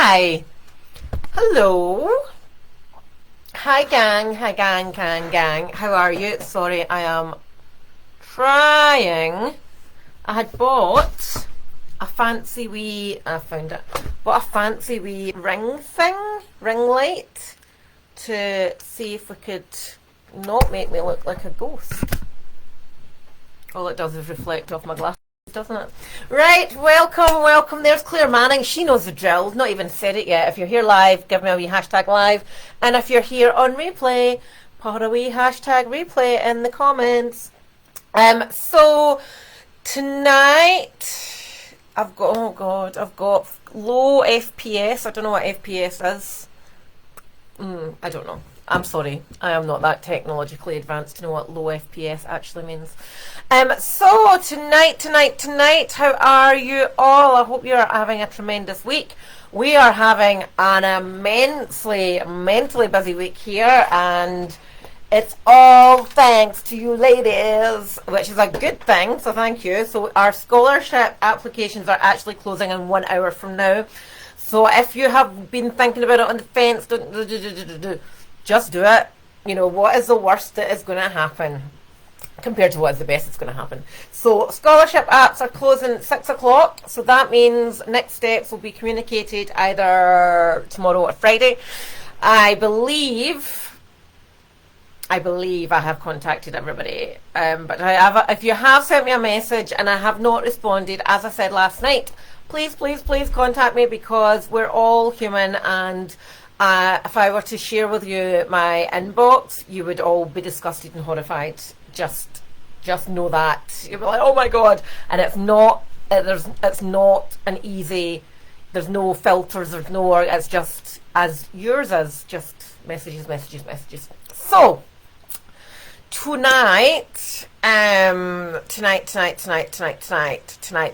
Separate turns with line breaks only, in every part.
Hi. Hello. Hi gang. Hi gang. How are you? Sorry, I am trying. I had bought a fancy wee, I found it, bought a fancy wee ring light to see if we could not make me look like a ghost. All it does is reflect off my glasses, doesn't it? Right, welcome. There's Claire Manning. She knows the drill. Not even said it yet. If you're here live, give me a wee hashtag live. And if you're here on replay, put a wee hashtag replay in the comments. So tonight I've got low FPS. I don't know what FPS is. I don't know. I'm sorry, I am not that technologically advanced to know what low FPS actually means. So tonight, how are you all? I hope you're having a tremendous week. We are having an immensely, mentally busy week here, and it's all thanks to you ladies, which is a good thing, so thank you. So our scholarship applications are actually closing in 1 hour from now. So if you have been thinking about it on the fence, just do it. You know, what is the worst that is going to happen compared to what is the best that's going to happen? So scholarship apps are closing at 6 o'clock. So that means next steps will be communicated either tomorrow or Friday. I believe I have contacted everybody. But if you have sent me a message and I have not responded, as I said last night, please contact me, because we're all human, and if I were to share with you my inbox, you would all be disgusted and horrified. Just know that. You'll be like, oh my god. And it's not an easy, there's no filters, it's just as yours is, just messages. So tonight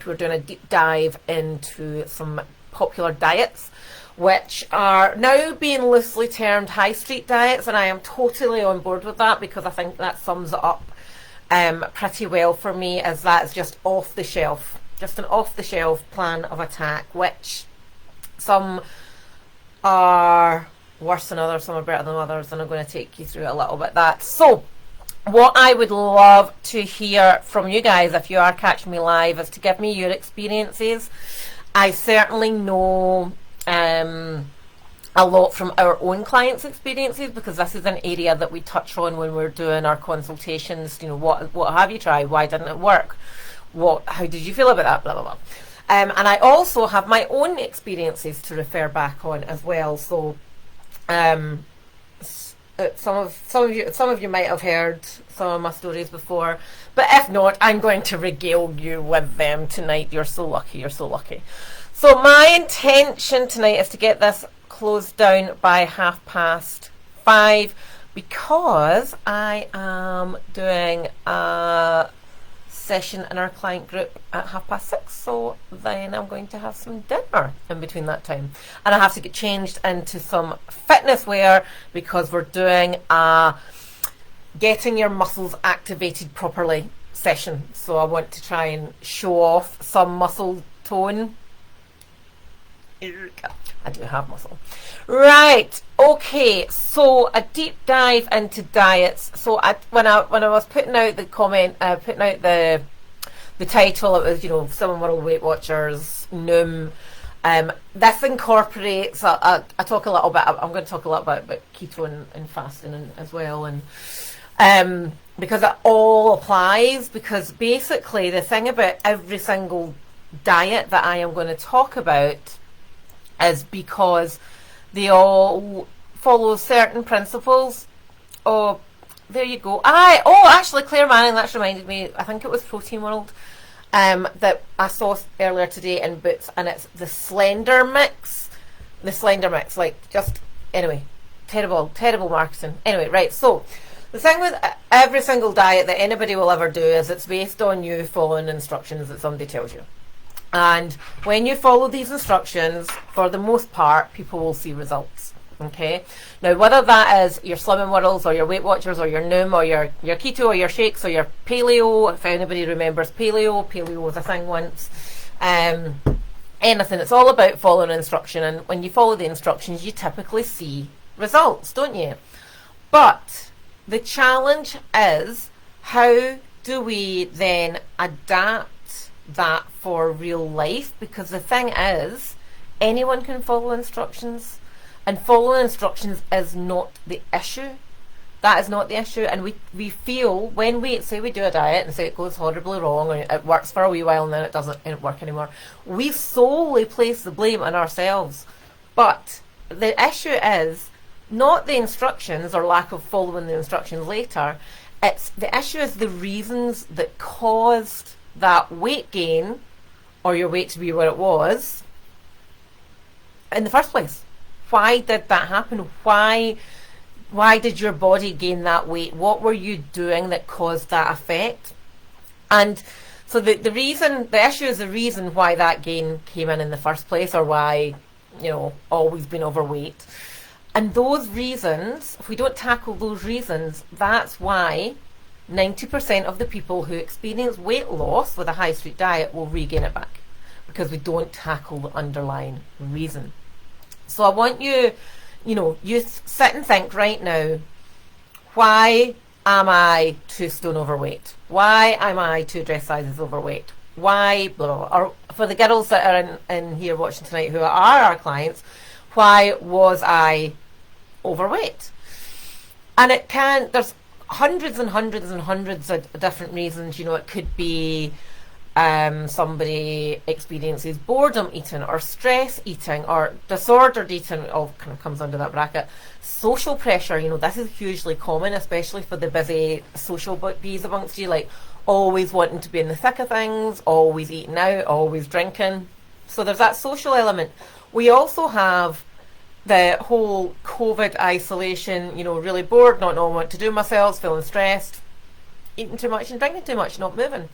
we're doing a deep dive into some popular diets, which are now being loosely termed high street diets, and I am totally on board with that, because I think that sums it up pretty well for me, as that's just an off the shelf plan of attack, which some are worse than others, some are better than others, and I'm going to take you through a little bit of that. So what I would love to hear from you guys, if you are catching me live, is to give me your experiences. I certainly know a lot from our own clients' experiences, because this is an area that we touch on when we're doing our consultations. You know, what have you tried? Why didn't it work? How did you feel about that? Blah blah blah. And I also have my own experiences to refer back on as well. So some of you might have heard some of my stories before, but if not, I'm going to regale you with them tonight. You're so lucky. So my intention tonight is to get this closed down by 5:30, because I am doing a session in our client group at 6:30. So then I'm going to have some dinner in between that time, and I have to get changed into some fitness wear, because we're doing a getting your muscles activated properly session. So I want to try and show off some muscle tone. I do have muscle. Right, okay, so a deep dive into diets. So when I was putting out the comment, putting out the title, it was, you know, Slimming World Weight Watchers, Noom. This incorporates, I talk a little bit, I'm going to talk a little bit about keto and fasting as well, and because it all applies, because basically the thing about every single diet that I am going to talk about is because they all follow certain principles. Oh, there you go. Actually, Claire Manning, that's reminded me, I think it was Protein World, that I saw earlier today in Boots, and it's the Slender Mix. Anyway, terrible marketing. Anyway, right, so the thing with every single diet that anybody will ever do is it's based on you following instructions that somebody tells you. And when you follow these instructions, for the most part, people will see results. Okay. Now, whether that is your Slimming Worlds or your Weight Watchers or your Noom or your keto or your shakes or your paleo, if anybody remembers paleo was a thing once. anything. It's all about following instruction, and when you follow the instructions, you typically see results, don't you? But the challenge is, how do we then adapt that for real life? Because the thing is, anyone can follow instructions, and following instructions is not the issue. That is not the issue. And we feel, when we say we do a diet and say it goes horribly wrong, or it works for a wee while and then it doesn't work anymore, we solely place the blame on ourselves. But the issue is not the instructions or lack of following the instructions later. It's the issue is the reasons that caused that weight gain, or your weight to be where it was in the first place. Why did that happen? Why did your body gain that weight? What were you doing that caused that effect? And so the issue is the reason why that gain came in the first place, or why, always been overweight. And those reasons, if we don't tackle those reasons, that's why 90% of the people who experience weight loss with a high street diet will regain it back, because we don't tackle the underlying reason. So I want you, you sit and think right now, why am I 2 stone overweight? Why am I 2 dress sizes overweight? Why, blah, blah, blah. Or for the girls that are in here watching tonight who are our clients, why was I overweight? And there's hundreds and hundreds and hundreds of different reasons. It could be somebody experiences boredom eating, or stress eating, or disordered eating. All kind of comes under that bracket. Social pressure, this is hugely common, especially for the busy social bees amongst you, like always wanting to be in the thick of things, always eating out, always drinking. So there's that social element. We also have the whole COVID isolation, really bored, not knowing what to do myself, feeling stressed, eating too much and drinking too much, not moving.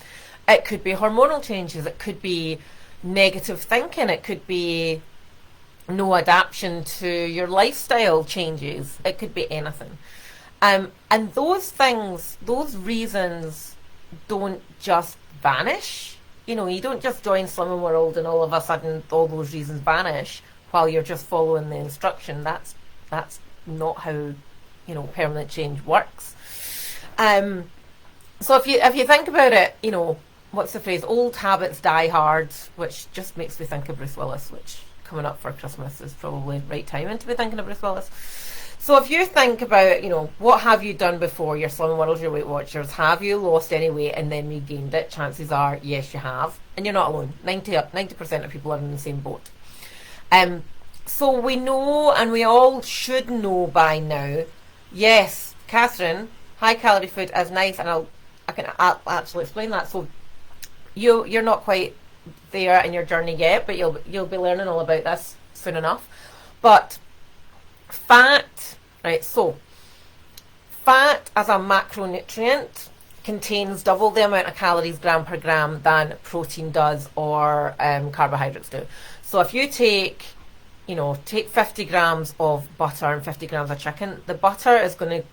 It could be hormonal changes, it could be negative thinking, it could be no adaptation to your lifestyle changes, it could be anything. And those things, those reasons don't just vanish. You don't just join Slimming World and all of a sudden all those reasons vanish while you're just following the instruction. That's not how permanent change works. So if you think about it, what's the phrase? Old habits die hard, which just makes me think of Bruce Willis, which coming up for Christmas is probably the right timing to be thinking of Bruce Willis. So if you think about, what have you done before, your Slimming World, your Weight Watchers, have you lost any weight and then regained it? Chances are, yes, you have. And you're not alone. 90% of people are in the same boat. So we know, and we all should know by now, yes, Catherine, high calorie food is nice, and I can actually explain that. So you're not quite there in your journey yet, but you'll be learning all about this soon enough. But fat, right? So fat as a macronutrient contains double the amount of calories gram per gram than protein does, or carbohydrates do. So if you take 50 grams of butter and 50 grams of chicken, the butter is going to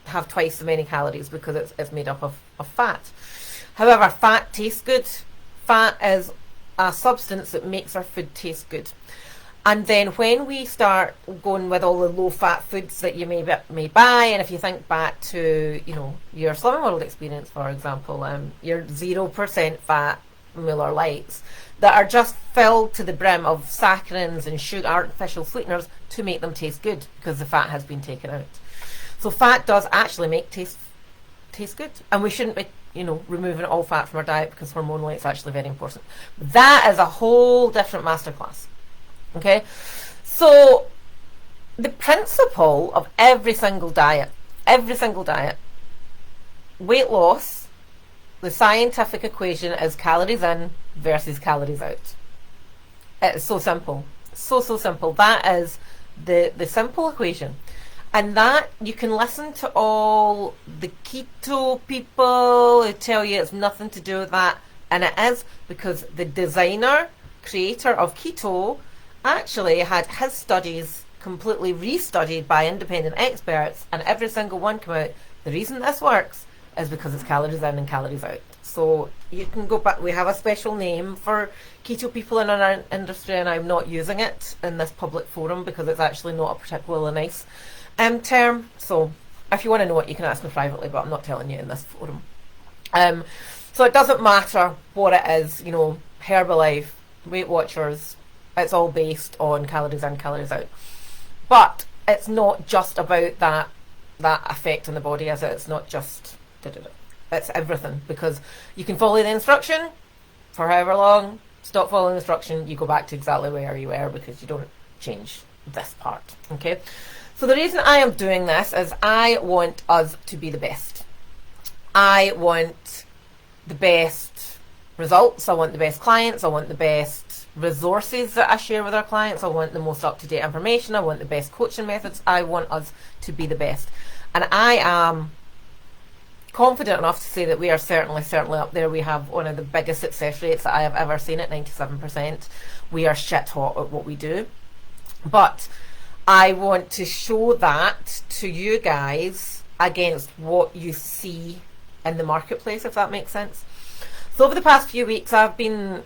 have twice as many calories because it's made up of fat. However, fat tastes good. Fat is a substance that makes our food taste good. And then when we start going with all the low-fat foods that you may buy, and if you think back to your Slimming World experience, for example, your 0% fat Miller Lights that are just filled to the brim of saccharins and sugar, artificial sweeteners to make them taste good because the fat has been taken out. So fat does actually make taste good, and we shouldn't be removing all fat from our diet because hormonally it's actually very important. That is a whole different masterclass. Okay, so the principle of every single diet, weight loss, the scientific equation is calories in versus calories out. It's so simple, so simple. That is the simple equation. And that, you can listen to all the keto people who tell you it's nothing to do with that, and it is, because the designer, creator of keto actually had his studies completely restudied by independent experts, and every single one came out, the reason this works is because it's calories in and calories out. So you can go back. We have a special name for keto people in our industry, and I'm not using it in this public forum because it's actually not a particularly nice term. So if you want to know it, you can ask me privately, but I'm not telling you in this forum. So it doesn't matter what it is, you know, Herbalife, Weight Watchers, it's all based on calories in, calories out. But it's not just about that effect on the body, is it? It's not just it's everything, because you can follow the instruction for however long, stop following the instruction, you go back to exactly where you were because you don't change this part. Okay, so the reason I am doing this is I want us to be the best. I want the best results, I want the best clients, I want the best resources that I share with our clients, I want the most up-to-date information, I want the best coaching methods, I want us to be the best. And I am confident enough to say that we are certainly up there. We have one of the biggest success rates that I have ever seen at 97%. We are shit hot at what we do. But I want to show that to you guys against what you see in the marketplace, if that makes sense. So over the past few weeks, I've been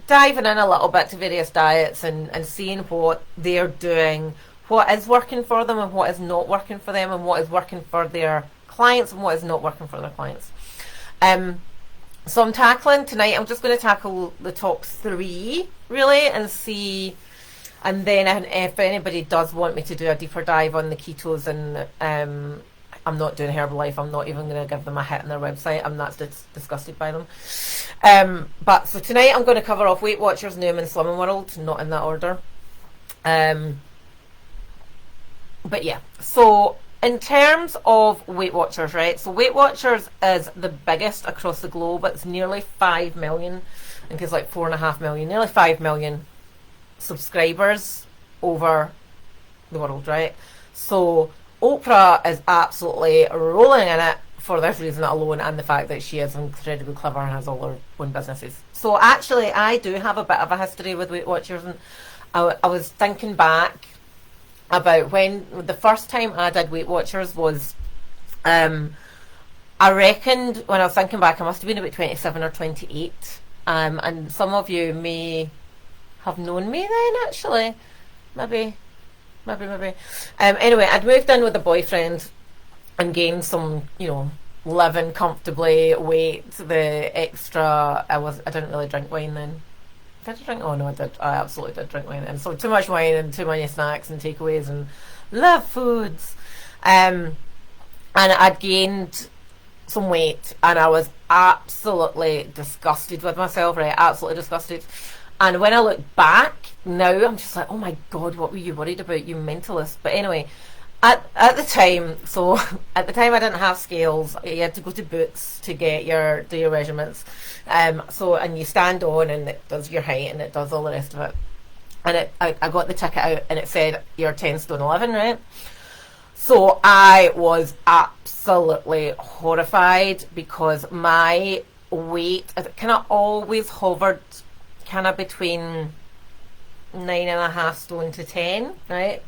diving in a little bit to various diets and seeing what they're doing, what is working for them and what is not working for them, and what is working for their clients and what is not working for their clients. So I'm tackling tonight, I'm just going to tackle the top 3 really and see, and then if anybody does want me to do a deeper dive on the ketos, and I'm not doing Herbalife, I'm not even going to give them a hit on their website, I'm that disgusted by them. But so tonight I'm going to cover off Weight Watchers, Newman, Slimming World, not in that order. But yeah, so in terms of Weight Watchers, right, so Weight Watchers is the biggest across the globe. It's nearly 5 million, I think it's like 4.5 million, nearly 5 million subscribers over the world, right? So Oprah is absolutely rolling in it for this reason alone, and the fact that she is incredibly clever and has all her own businesses. So actually I do have a bit of a history with Weight Watchers, and I was thinking back about when the first time I did Weight Watchers was, I reckoned, when I was thinking back, I must have been about 27 or 28, and some of you may have known me then, actually, maybe. Anyway, I'd moved in with a boyfriend and gained some, you know, living comfortably weight, the extra, I didn't really drink wine then. Did I drink? Oh no, I did. I absolutely did drink wine then. So too much wine and too many snacks and takeaways and love foods. And I'd gained some weight and I was absolutely disgusted with myself, right? Absolutely disgusted. And when I look back now, I'm just like, oh my God, what were you worried about, you mentalist? But anyway, at the time, so at the time I didn't have scales. You had to go to Boots to get do your measurements. And you stand on and it does your height and it does all the rest of it. And I got the ticket out and it said you're 10 stone 11, right? So I was absolutely horrified because my weight kind of always hovered kind of between 9.5 stone to 10, right?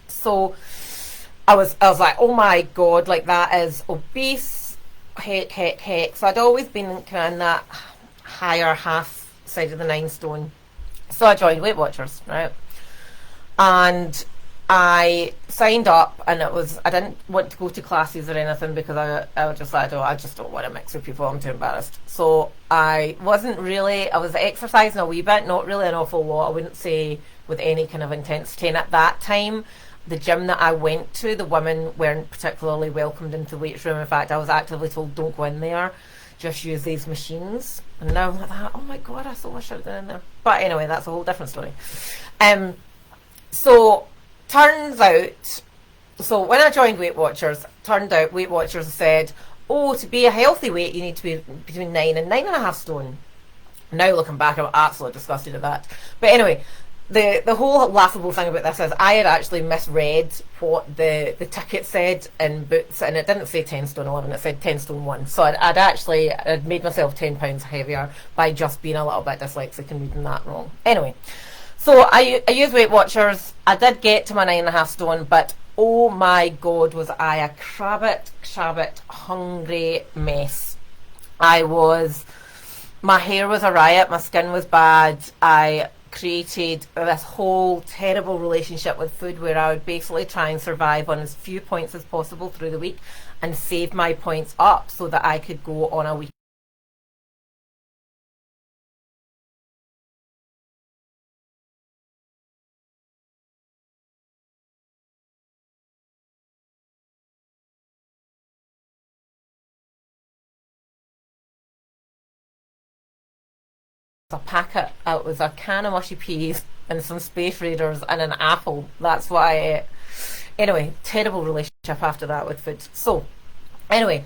So I was like, oh my God, like that is obese, heck. So I'd always been kind of in that higher half side of the 9 stone. So I joined Weight Watchers, right? And I signed up, and I didn't want to go to classes or anything because I was just like, I just don't want to mix with people, I'm too embarrassed. So I was exercising a wee bit, not really an awful lot, I wouldn't say with any kind of intensity. And at that time, the gym that I went to, the women weren't particularly welcomed into the weight room. In fact, I was actively told, don't go in there, just use these machines. And now I'm like, oh my God, I so wish I'd been in there. But anyway, that's a whole different story. So turns out, so when I joined Weight Watchers, turned out Weight Watchers said, oh, to be a healthy weight, you need to be between 9 and 9.5 stone. Now looking back, I'm absolutely disgusted at that. But anyway, the whole laughable thing about this is I had actually misread what the ticket said in Boots, and it didn't say 10 stone 11, it said 10 stone 1. So I'd made myself 10 pounds heavier by just being a little bit dyslexic and reading that wrong. Anyway, so I use Weight Watchers. I did get to my 9.5 stone, but oh my God, was I a crabbit hungry mess. I was, my hair was a riot, my skin was bad. I created this whole terrible relationship with food where I would basically try and survive on as few points as possible through the week and save my points up so that I could go on a week a packet. It was a can of mushy peas and some Space Raiders and an apple. That's what I ate. Anyway, terrible relationship after that with food. So, anyway,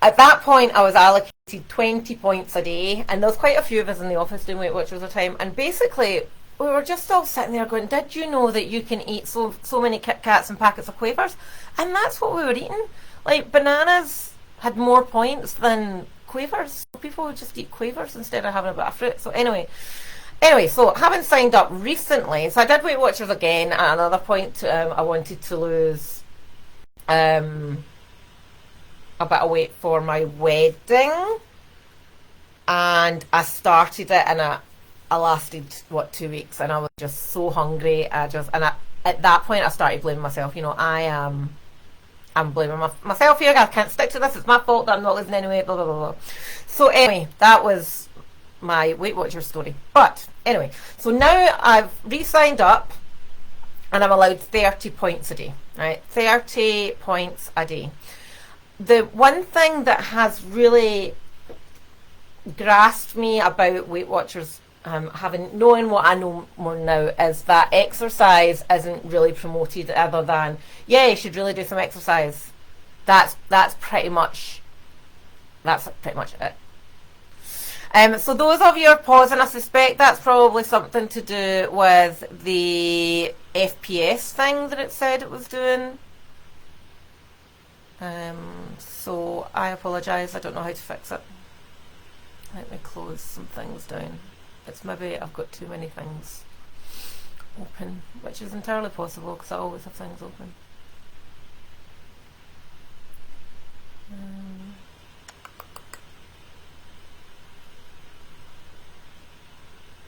at that point, I was allocated 20 points a day, and there was quite a few of us in the office doing Weight Watchers at the time. And basically, we were just all sitting there going, "Did you know that you can eat so many Kit Kats and packets of Quavers?" And that's what we were eating. Like bananas had more points than Quavers. People would just eat Quavers instead of having a bit of fruit. So anyway, so having signed up recently, so I did Weight Watchers again at another point. I wanted to lose a bit of weight for my wedding, and I started it, and I lasted 2 weeks, and I was just so hungry. At that point I started blaming myself. I'm blaming myself here. I can't stick to this. It's my fault that I'm not losing any weight. Blah blah blah blah. So anyway, that was my Weight Watchers story. But anyway, so now I've re-signed up, and I'm allowed 30 points a day. Right, 30 points a day. The one thing that has really grasped me about Weight Watchers, knowing what I know more now, is that exercise isn't really promoted other than, yeah, you should really do some exercise. That's pretty much it. So those of you are pausing, I suspect that's probably something to do with the FPS thing that it said it was doing. So I apologise, I don't know how to fix it. Let me close some things down. It's maybe I've got too many things open, which is entirely possible because I always have things open.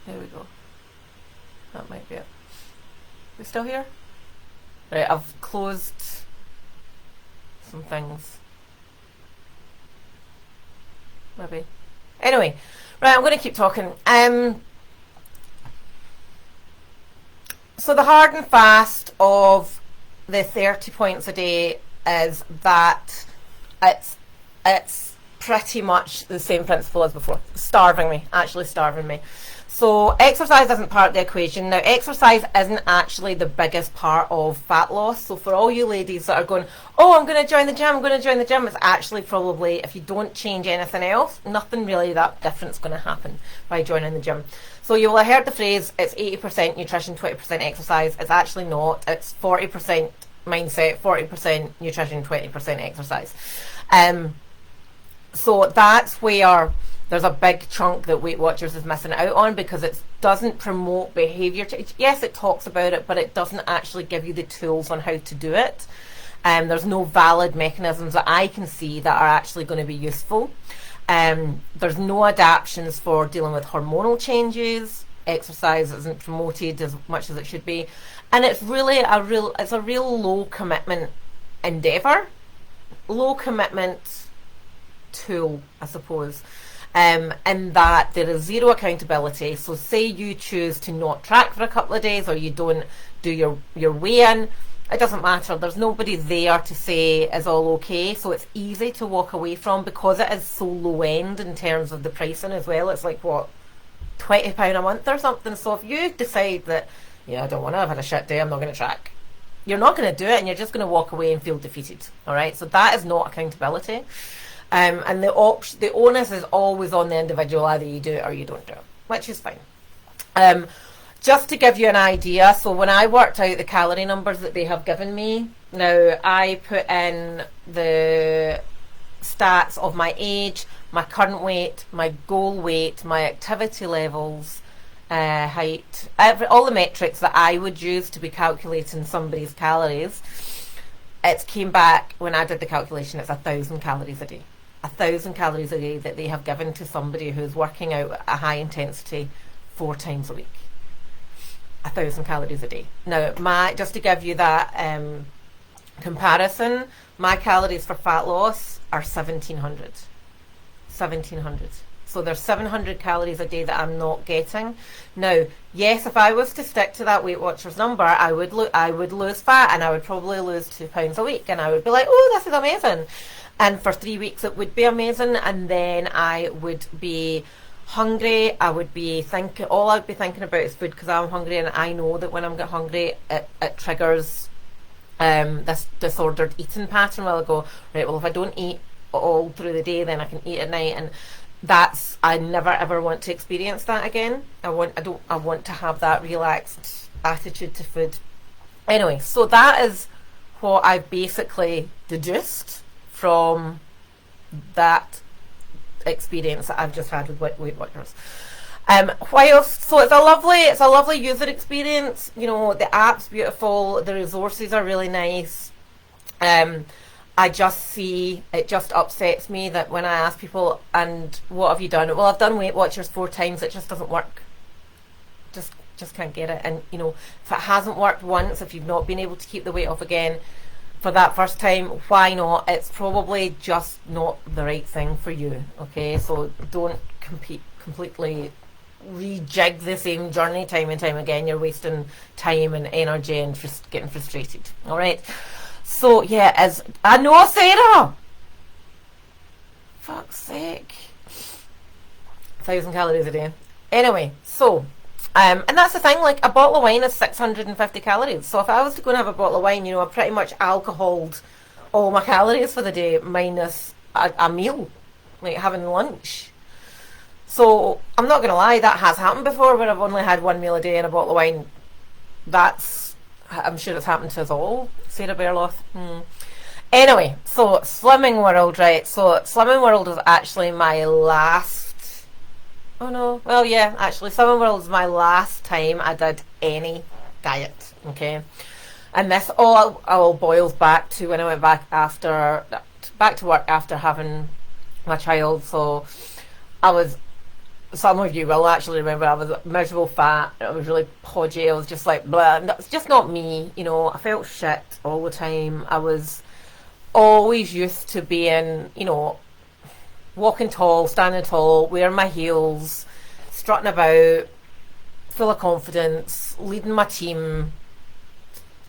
There we go. That might be it. We still here? Right, I've closed some things. Maybe. Anyway, right, I'm going to keep talking. So the hard and fast of the 30 points a day is that it's pretty much the same principle as before. Actually starving me. So exercise isn't part of the equation. Now, exercise isn't actually the biggest part of fat loss. So for all you ladies that are going, oh, I'm going to join the gym, it's actually probably, if you don't change anything else, nothing really that different is going to happen by joining the gym. So you will have heard the phrase, it's 80% nutrition, 20% exercise. It's actually not. It's 40% mindset, 40% nutrition, 20% exercise. So that's where there's a big chunk that Weight Watchers is missing out on, because it doesn't promote behaviour change. Yes, it talks about it, but it doesn't actually give you the tools on how to do it. There's no valid mechanisms that I can see that are actually going to be useful. There's no adaptations for dealing with hormonal changes. Exercise isn't promoted as much as it should be. And it's really a real low commitment endeavour. Low commitment tool, I suppose. And that there is zero accountability. So say you choose to not track for a couple of days, or you don't do your weigh-in, it doesn't matter. There's nobody there to say is all okay. So it's easy to walk away from, because it is so low end in terms of the pricing as well. It's like, what, £20 a month or something. So if you decide that, I don't want to, I've had a shit day, I'm not going to track, you're not going to do it, and you're just going to walk away and feel defeated. All right, so that is not accountability. And the onus is always on the individual. Either you do it or you don't do it, which is fine. Just to give you an idea, so when I worked out the calorie numbers that they have given me, now I put in the stats of my age, my current weight, my goal weight, my activity levels, height, all the metrics that I would use to be calculating somebody's calories. It came back, when I did the calculation, it's 1,000 calories a day. 1,000 calories a day that they have given to somebody who's working out at a high intensity 4 times a week. 1,000 calories a day. Now, just to give you that comparison, my calories for fat loss are 1,700. 1,700. So there's 700 calories a day that I'm not getting. Now, yes, if I was to stick to that Weight Watchers number, I would lose fat, and I would probably lose 2 pounds a week, and I would be like, oh, this is amazing. And for 3 weeks it would be amazing, and then I would be hungry. I would be thinking, all I'd be thinking about is food, because I'm hungry, and I know that when I'm get hungry, it triggers this disordered eating pattern. Where I'll go, right, well, if I don't eat all through the day, then I can eat at night, and I never ever want to experience that again. I want to have that relaxed attitude to food. Anyway, so that is what I've basically deduced from that experience that I've just had with Weight Watchers. So it's a lovely user experience. You know, the app's beautiful, the resources are really nice. It just upsets me that when I ask people, and what have you done? Well, I've done Weight Watchers 4 times, it just doesn't work. Just can't get it. And, you know, if it hasn't worked once, if you've not been able to keep the weight off again for that first time, why not? It's probably just not the right thing for you, okay? So don't completely rejig the same journey time and time again. You're wasting time and energy and just getting frustrated, all right? So, yeah, I know, Sarah! Fuck's sake. 1,000 calories a day. Anyway, so, and that's the thing, like, a bottle of wine is 650 calories. So if I was to go and have a bottle of wine, you know, I pretty much alcoholed all my calories for the day, minus a meal, like having lunch. So, I'm not going to lie, that has happened before, where I've only had 1 meal a day and a bottle of wine. I'm sure it's happened to us all, Sarah Berloff. Anyway, so Slimming World, right? So Slimming World is actually my last... Oh no, well yeah, actually Slimming World is my last time I did any diet, okay? And this all boils back to when I went back to work after having my child. So some of you will actually remember I was miserable fat, I was really podgy, I was just like blah, that's just not me, you know. I felt shit all the time. I was always used to being, you know, walking tall, standing tall, wearing my heels, strutting about, full of confidence, leading my team,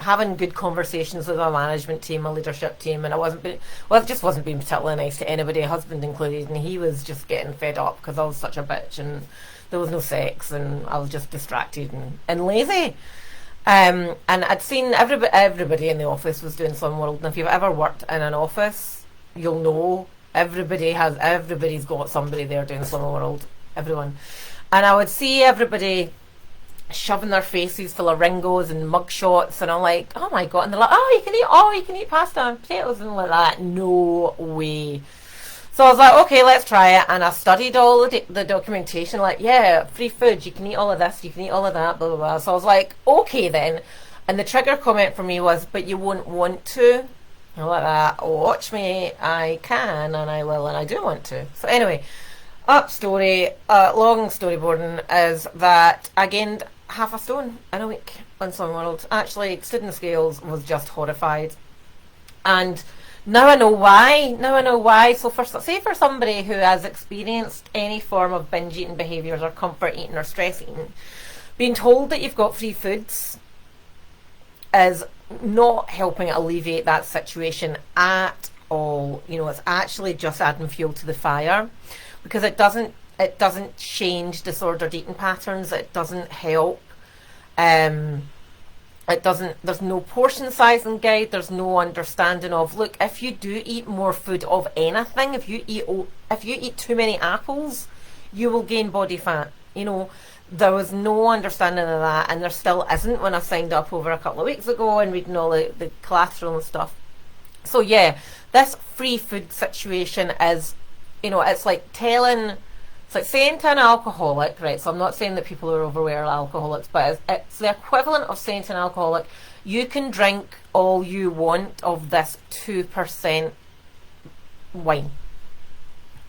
having good conversations with my management team, my leadership team, and I just wasn't being particularly nice to anybody, husband included, and he was just getting fed up because I was such a bitch and there was no sex and I was just distracted and lazy. And I'd seen everybody in the office was doing Slim World, and if you've ever worked in an office, you'll know everybody's got somebody there doing Slim World, everyone. And I would see everybody shoving their faces full of Ringos and mug shots, and I'm like, oh my god, and they're like, you can eat pasta and potatoes and like that. No way. So I was like, okay, let's try it, and I studied all the documentation, like, yeah, free food, you can eat all of this, you can eat all of that, blah blah blah. So I was like, okay then, and the trigger comment for me was, but you won't want to. I'm like that, watch me, I can and I will and I do want to. So anyway, long storyboarding is that I gained half a stone in a week on Slim World. Actually, stood in the scales, was just horrified. And now I know why. So for somebody who has experienced any form of binge eating behaviours or comfort eating or stress eating, being told that you've got free foods is not helping alleviate that situation at all. You know, it's actually just adding fuel to the fire, because it doesn't change disordered eating patterns. It doesn't help. There's no portion sizing guide. There's no understanding of, look, if you do eat more food of anything, if you eat too many apples, you will gain body fat. You know, there was no understanding of that, and there still isn't when I signed up over a couple of weeks ago and reading all the collateral and stuff. So yeah, this free food situation is, you know, it's like saying to an alcoholic, right? So I'm not saying that people who are overweight are alcoholics, but it's the equivalent of saying to an alcoholic, you can drink all you want of this 2% wine.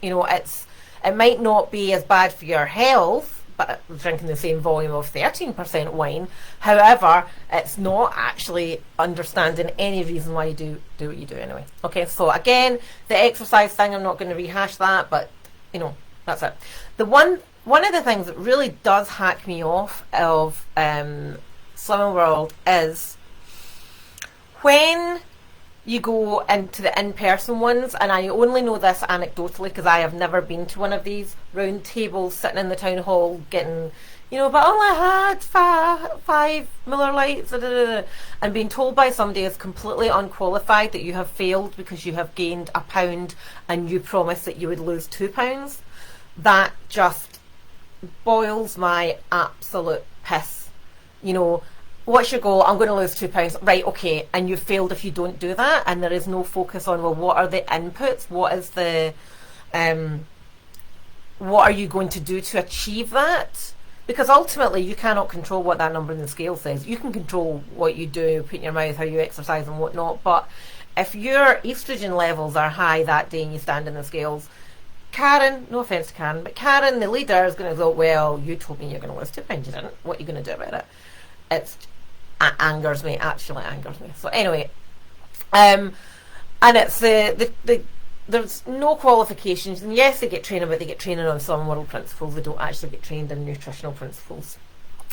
it might not be as bad for your health, but drinking the same volume of 13% wine. However, it's not actually understanding any reason why you do what you do anyway. Okay, so again, the exercise thing, I'm not going to rehash that, but that's it. One of the things that really does hack me off of Slimming World is when you go into the in-person ones, and I only know this anecdotally because I have never been to one of these round tables sitting in the town hall getting, but I only had five Miller Lights, and being told by somebody as completely unqualified that you have failed because you have gained a pound and you promised that you would lose 2 pounds. That just boils my absolute piss. What's your goal? I'm going to lose 2 pounds. Right, okay. And you failed if you don't do that. And there is no focus on, well, what are the inputs? What is the, what are you going to do to achieve that? Because ultimately you cannot control what that number in the scale says. You can control what you do, put in your mouth, how you exercise and whatnot. But if your estrogen levels are high that day and you stand in the scales, Karen, no offence to Karen, but Karen, the leader, is going to go, well, you told me you're going to lose 2 pounds, you didn't. What are you going to do about it? It angers me, actually angers me. So anyway, and it's there's no qualifications, and yes, they get training, but they get training on Slimming World principles. They don't actually get trained in nutritional principles.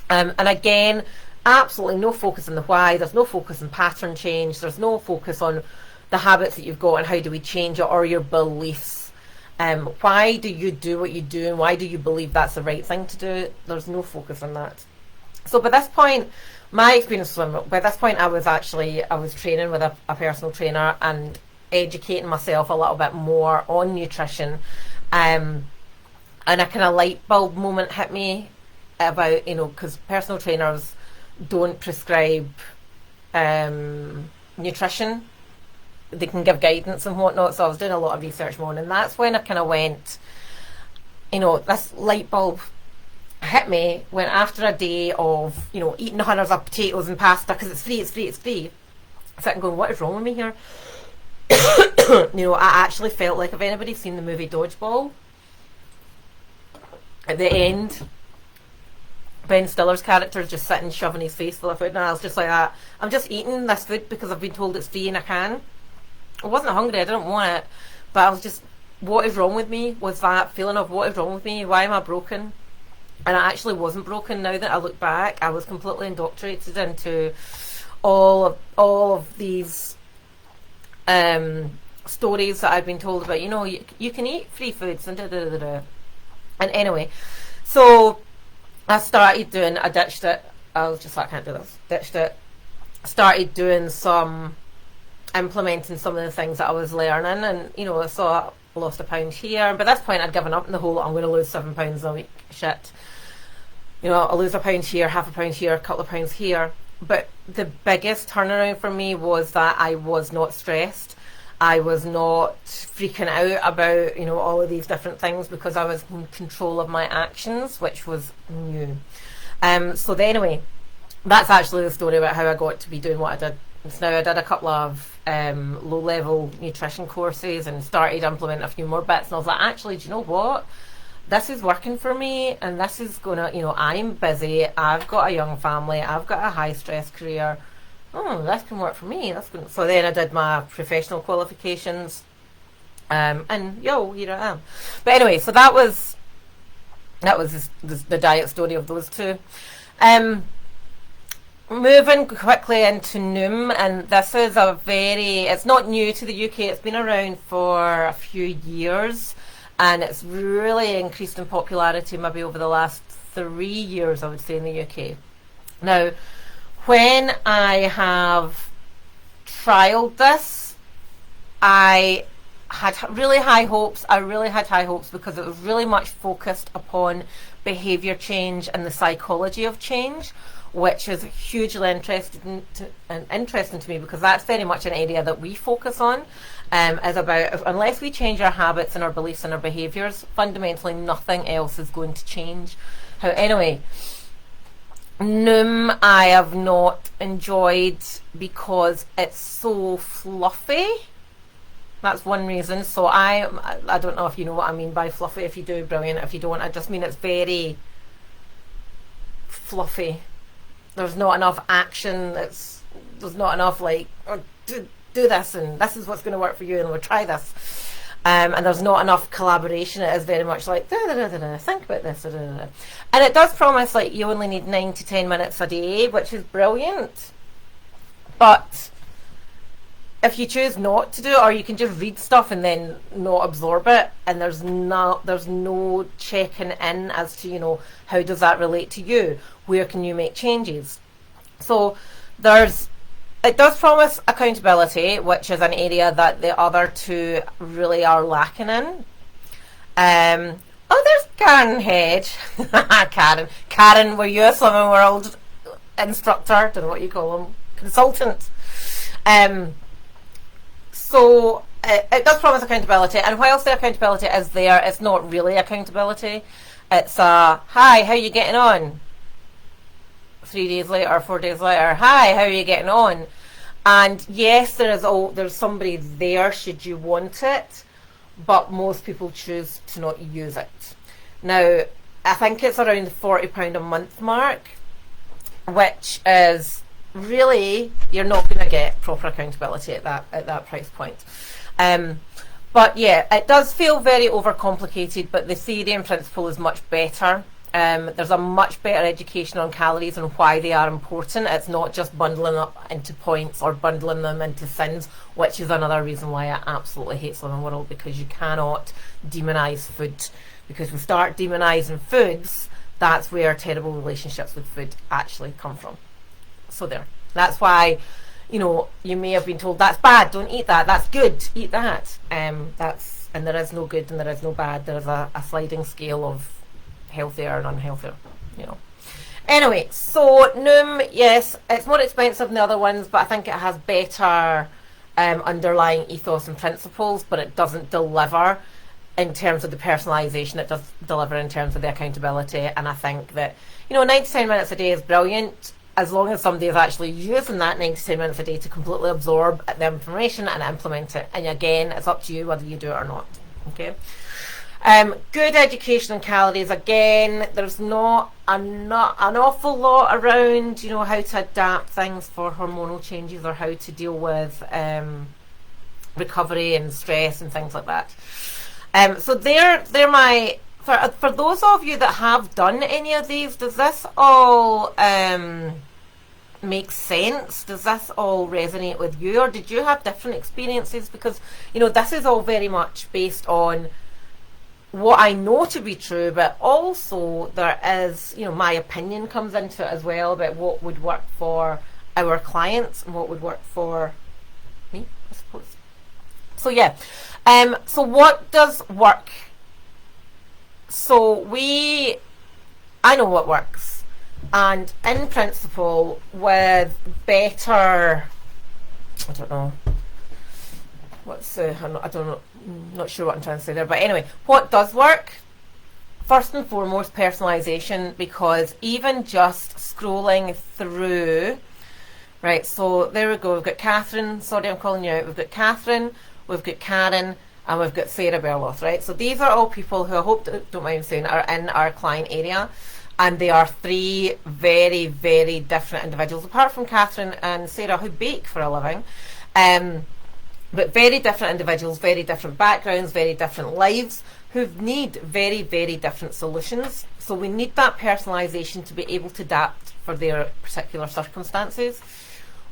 And again, absolutely no focus on the why. There's no focus on pattern change. There's no focus on the habits that you've got and how do we change it, or your beliefs. Why do you do what you do, and why do you believe that's the right thing to do? There's no focus on that. So by this point, my experience by this point, I was training with a personal trainer and educating myself a little bit more on nutrition. And a kind of light bulb moment hit me about, because personal trainers don't prescribe nutrition. They can give guidance and whatnot. So I was doing a lot of research more, and that's when I kind of went, this light bulb hit me when, after a day of eating hundreds of potatoes and pasta because it's free, sitting going, what is wrong with me here? I actually felt like, if anybody's seen the movie Dodgeball, at the end, Ben Stiller's character is just sitting shoving his face full of food, and I was just like that. I'm just eating this food because I've been told it's free and I can. I wasn't hungry, I didn't want it, but I was just, what is wrong with me? Was that feeling of what is wrong with me? Why am I broken? And I actually wasn't broken. Now that I look back, I was completely indoctrinated into all of these stories that I've been told about. You can eat free foods and da-da-da-da. And anyway, so I ditched it. I was just like, I can't do this. Ditched it. Started doing implementing some of the things that I was learning, and I lost a pound here. By this point, I'd given up in the whole I'm going to lose 7 pounds a week shit. I'll lose a pound here, half a pound here, a couple of pounds here. But the biggest turnaround for me was that I was not stressed. I was not freaking out about, all of these different things, because I was in control of my actions, which was new. So anyway, that's actually the story about how I got to be doing what I did. So now I did a couple of low-level nutrition courses and started implementing a few more bits. And I was like, actually, do you know what? This is working for me, and this is gonna, I'm busy, I've got a young family, I've got a high-stress career. Oh, this can work for me. So then I did my professional qualifications, and here I am. But anyway, so that was the diet story of those two. Moving quickly into Noom, and this is it's not new to the UK, it's been around for a few years, and it's really increased in popularity maybe over the last 3 years, I would say, in the UK. Now, when I have trialled this, I had really high hopes. I really had high hopes because it was really much focused upon behaviour change and the psychology of change, which is hugely interesting to me, because that's very much an area that we focus on. Is about, unless we change our habits and our beliefs and our behaviours, fundamentally nothing else is going to change. Anyway, Noom I have not enjoyed because it's so fluffy. That's one reason. So I don't know if you know what I mean by fluffy. If you do, brilliant. If you don't, I just mean it's very fluffy. There's not enough action. There's not enough like, oh, do this and this is what's going to work for you and we'll try this. And there's not enough collaboration. It is very much like, think about this. And it does promise like you only need 9 to 10 minutes a day, which is brilliant. But if you choose not to do it, or you can just read stuff and then not absorb it, and there's no checking in as to, you know, how does that relate to you? Where can you make changes? So it does promise accountability, which is an area that the other two really are lacking in. There's Karen Hedge. Karen, were you a Slimming World instructor? Don't know what you call them. Consultant. So it does promise accountability, and whilst the accountability is there, it's not really accountability. It's hi, how are you getting on? 3 days later, 4 days later, hi, how are you getting on? And yes, there's somebody there should you want it, but most people choose to not use it. Now, I think it's around the £40 a month mark, which is really, you're not going to get proper accountability at that price point. But yeah, it does feel very overcomplicated, but the theory and principle is much better. There's a much better education on calories and why they are important. It's not just bundling up into points or bundling them into sins, which is another reason why I absolutely hate Slimming World, because you cannot demonise food. Because we start demonising foods, that's where terrible relationships with food actually come from. So there. That's why, you know, you may have been told that's bad, don't eat that, that's good, eat that. And there is no good and there is no bad. There is a sliding scale of healthier and unhealthier, you know. Anyway, so Noom, yes, it's more expensive than the other ones, but I think it has better underlying ethos and principles, but it doesn't deliver in terms of the personalisation. It does deliver in terms of the accountability, and I think that, you know, 9 to 10 minutes a day is brilliant, as long as somebody is actually using that 9 to 10 minutes a day to completely absorb the information and implement it. And again, it's up to you whether you do it or not. Okay. Good education on calories. Again, there's not an awful lot around, you know, how to adapt things for hormonal changes or how to deal with recovery and stress and things like that. So they're my, for those of you that have done any of these, does this all make sense? Does this all resonate with you, or did you have different experiences? Because, you know, this is all very much based on what I know to be true, but also there is, you know, my opinion comes into it as well about what would work for our clients and what would work for me, I suppose. So yeah, so what does work? So I know what works, and in principle, with better, I don't know, I don't know, not sure what I'm trying to say there, but anyway, what does work? First and foremost, personalisation, because even just scrolling through, right, so there we go, we've got Catherine, sorry I'm calling you out, we've got Catherine, we've got Karen, and we've got Sarah Berloff, right? So these are all people who I hope, don't mind me saying, are in our client area, and they are 3 very, very different individuals, apart from Catherine and Sarah, who bake for a living. But very different individuals, very different backgrounds, very different lives, who need very, very different solutions. So we need that personalisation to be able to adapt for their particular circumstances.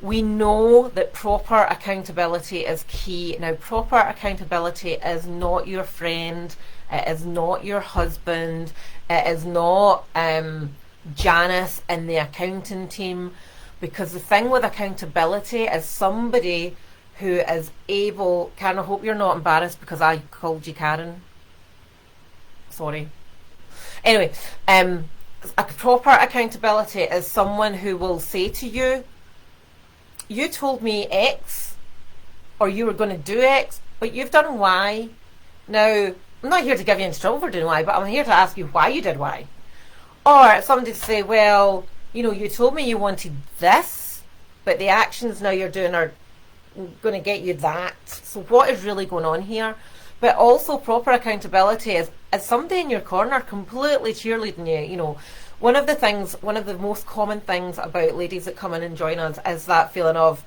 We know that proper accountability is key. Now, proper accountability is not your friend, it is not your husband, it is not Janice in the accounting team, because the thing with accountability is somebody who is able, Karen, I hope you're not embarrassed because I called you Karen. Sorry. Anyway, a proper accountability is someone who will say to you, you told me X, or you were going to do X, but you've done Y. Now, I'm not here to give you into trouble for doing Y, but I'm here to ask you why you did Y. Or somebody to say, well, you know, you told me you wanted this, but the actions now you're doing are going to get you that. So what is really going on here? But also proper accountability is somebody in your corner completely cheerleading you. You know, one of the most common things about ladies that come in and join us is that feeling of,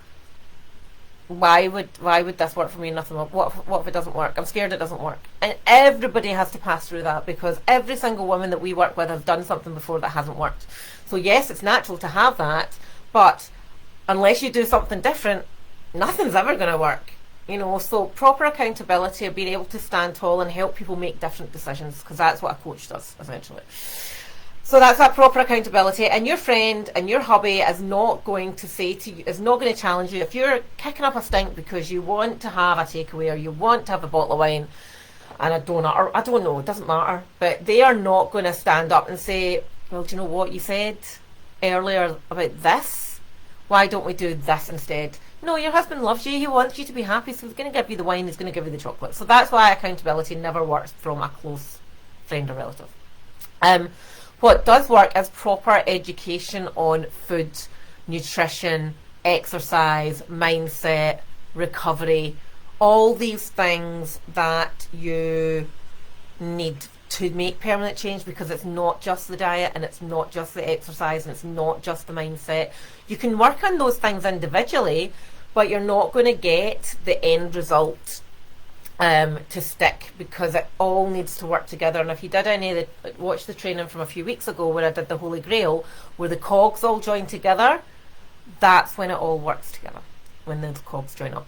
why would this work for me? Nothing. What if it doesn't work? I'm scared it doesn't work. And everybody has to pass through that, because every single woman that we work with has done something before that hasn't worked. So yes, it's natural to have that, but unless you do something different, nothing's ever going to work. You know, so proper accountability of being able to stand tall and help people make different decisions, because that's what a coach does, essentially. So that's that proper accountability. And your friend and your hubby is not going to say to you, is not going to challenge you. If you're kicking up a stink because you want to have a takeaway or you want to have a bottle of wine and a donut, or I don't know, it doesn't matter, but they are not going to stand up and say, well, do you know what you said earlier about this? Why don't we do this instead? No, your husband loves you. He wants you to be happy, so he's going to give you the wine, he's going to give you the chocolate. So that's why accountability never works from a close friend or relative. What does work is proper education on food, nutrition, exercise, mindset, recovery, all these things that you need to make permanent change, because it's not just the diet and it's not just the exercise and it's not just the mindset. You can work on those things individually, but you're not going to get the end result to stick, because it all needs to work together. And if you did watch the training from a few weeks ago where I did the Holy Grail, where the cogs all join together, that's when it all works together, when the cogs join up.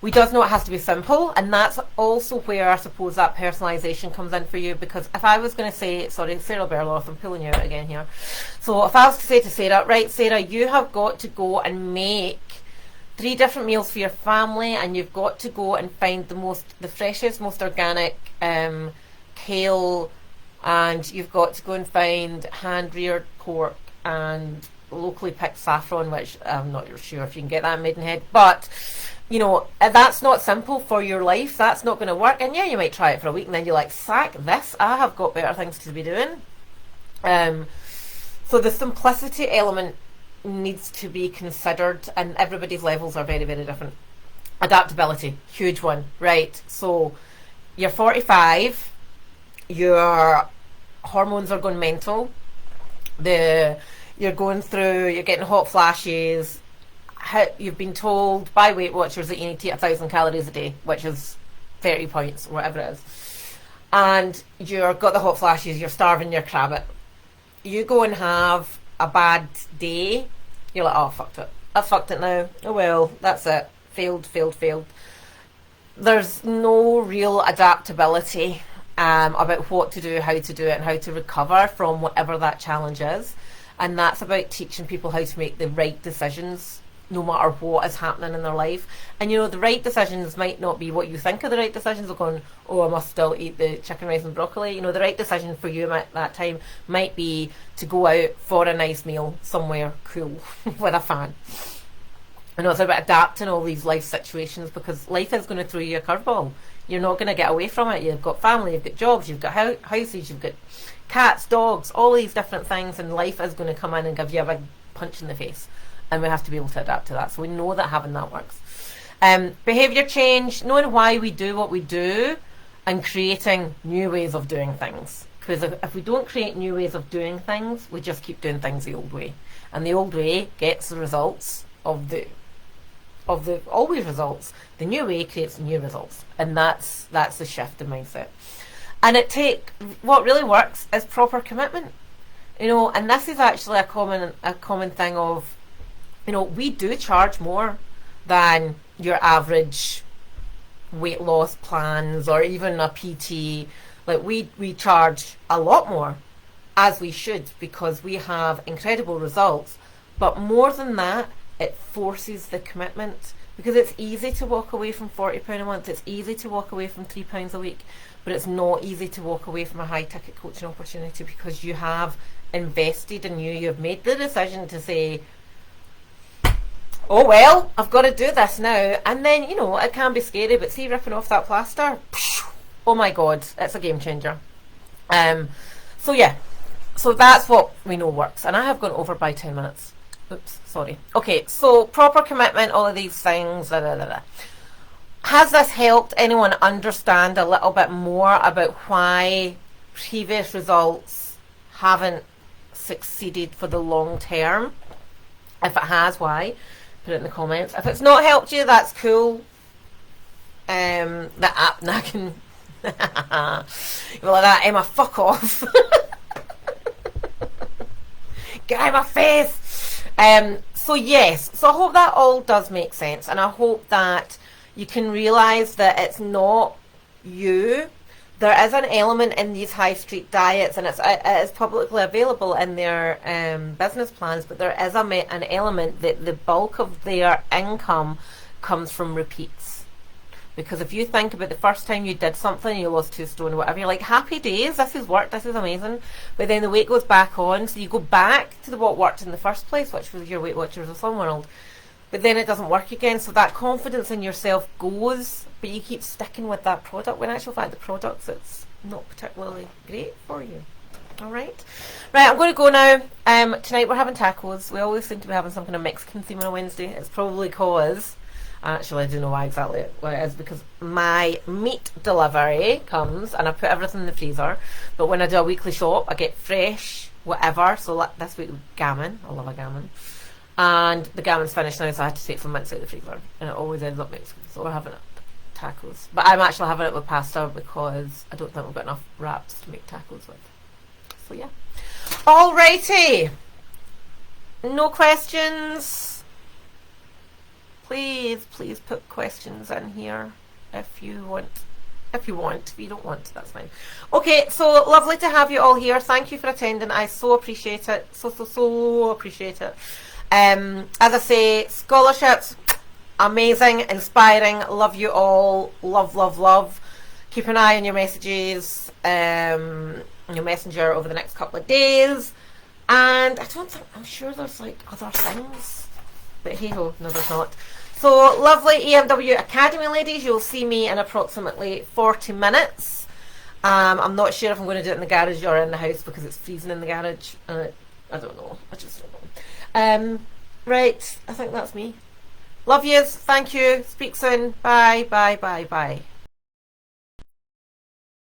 We does know it has to be simple, and that's also where I suppose that personalisation comes in for you, because if I was going to say, sorry, Sarah Berloff, I'm pulling you out again here. So if I was to say to Sarah, right, Sarah, you have got to go and make 3 different meals for your family, and you've got to go and find the freshest, most organic kale, and you've got to go and find hand-reared pork and locally picked saffron, which I'm not sure if you can get that in Maidenhead, but you know, that's not simple for your life. That's not going to work. And yeah, you might try it for a week and then you're like, sack this, I have got better things to be doing. So the simplicity element needs to be considered, and everybody's levels are very, very different. Adaptability, huge one, right? So you're 45, your hormones are going mental, you're getting hot flashes, you've been told by Weight Watchers that you need to eat 1,000 calories a day, which is 30 points, whatever it is, and you've got the hot flashes, you're starving, you're crabbing. You go and have a bad day, you're like, oh, fucked it. I fucked it now. Oh well, that's it. Failed. There's no real adaptability about what to do, how to do it, and how to recover from whatever that challenge is. And that's about teaching people how to make the right decisions no matter what is happening in their life. And you know, the right decisions might not be what you think are the right decisions, of going, oh, I must still eat the chicken, rice and broccoli. You know, the right decision for you at that time might be to go out for a nice meal somewhere cool with a fan. You know, it's about adapting all these life situations, because life is going to throw you a curveball. You're not going to get away from it. You've got family, you've got jobs, you've got houses, you've got cats, dogs, all these different things, and life is going to come in and give you a big punch in the face. And we have to be able to adapt to that. So we know that having that works. Behaviour change, knowing why we do what we do, and creating new ways of doing things. Because if we don't create new ways of doing things, we just keep doing things the old way. And the old way gets the results of the always results. The new way creates new results. And that's the shift in mindset. And what really works is proper commitment. You know, and this is actually a common thing of, you know, we do charge more than your average weight loss plans or even a PT. Like we charge a lot more, as we should, because we have incredible results. But more than that, it forces the commitment, because it's easy to walk away from £40 a month. It's easy to walk away from £3 a week, but it's not easy to walk away from a high ticket coaching opportunity, because you have invested in you. You've made the decision to say, oh well, I've got to do this now. And then, you know, it can be scary, but see, ripping off that plaster, oh my god, it's a game changer. So yeah, so that's what we know works. And I have gone over by 10 minutes. Oops, sorry. Okay, so proper commitment, all of these things. Da, da, da, da. Has this helped anyone understand a little bit more about why previous results haven't succeeded for the long term? If it has, why? Put it in the comments. If it's not helped you, that's cool. The app nagging. You're like that, Emma, fuck off. Get out of my face. So yes, so I hope that all does make sense, and I hope that you can realise that it's not you. There is an element in these high street diets, and it is publicly available in their business plans, but there is an element that the bulk of their income comes from repeats. Because if you think about the first time you did something, you lost 2 stone or whatever, you're like, happy days, this has worked, this is amazing. But then the weight goes back on, so you go back to what worked in the first place, which was your Weight Watchers of Slim World. But then it doesn't work again, so that confidence in yourself goes, but you keep sticking with that product, when in actual fact the product's it's not particularly great for you. Alright. Right, I'm going to go now. Tonight we're having tacos. We always seem to be having some kind of Mexican theme on a Wednesday. It's probably because... Actually, I don't know why exactly what it is, because my meat delivery comes and I put everything in the freezer, but when I do a weekly shop I get fresh whatever. So like this week, gammon. I love a gammon, and the gammon's finished now, so I had to take some mince out of the freezer, and it always ends up Mexican. So we're having it tacos, but I'm actually having it with pasta because I don't think we've got enough wraps to make tacos with. So yeah. Alrighty, no questions. Please put questions in here if you want. If you don't want, that's fine. Okay, so lovely to have you all here. Thank you for attending. I so appreciate it. So appreciate it. As I say, scholarships, amazing, inspiring. Love you all. Love. Keep an eye on your messages, your messenger over the next couple of days. And I'm sure there's like other things. But hey ho, no there's not. So lovely EMW Academy ladies, you'll see me in approximately 40 minutes. I'm not sure if I'm going to do it in the garage or in the house because it's freezing in the garage. I don't know. I just don't know. Right, I think that's me. Love yous. Thank you. Speak soon. Bye.